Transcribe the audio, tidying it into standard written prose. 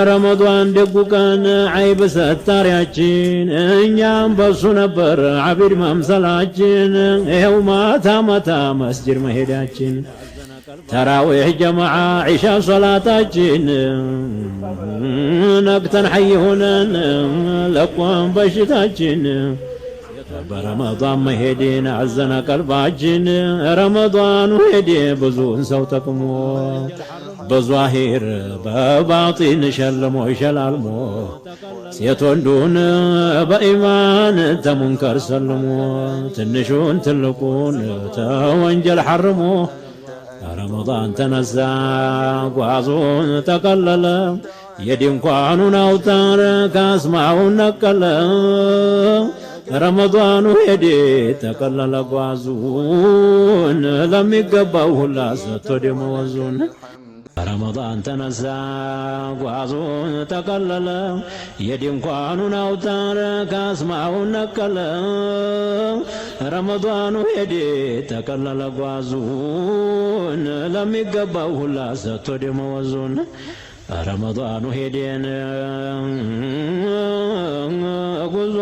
ረመዷን ደጉ ቀን አይብ ሰታሪያችን እኛም በሱ ነበር አቢድ መምሰላችን ይኸው ማታ ማታ መስጂድ መሄዳችን ተራዊህ ጀማዓ ዒሻ ሶላታችን ነቅተን ሐይ ሆነን ለቆን በሽታችን በረመዷን መሄድን አዘነ ቀልባችን ረመዷኑ ሄደ ብዙን ሰው ጠቅሞ በዟሂር በባጢን ሸልሞ ይሸላልሞ ሴት ወንዱን በኢማን ተሙንከር ሰልሞ ትንሹን ትልቁን ተወንጀል ሐርሞ ረመዷን ተነሳ ጓዙን ተቀለለ የድንኳኑን አውታር ካስማውን ነቀለ ረመዷኑ ሄደ ተቀለለ ጓዙን ለሚገባው ሁላ ሰጥቶ ደመወዙን ረመዷን ተነሳ ጓዙን ተቀለለ የድንኳኑን አውታር ካስማውን ነቀለ ረመዷኑ ሄደ ተቀለለ ጓዙን ለሚገባው ሁላ ሰጥቶ ደመወዙን ረመዷኑ ሄደን ጉዞ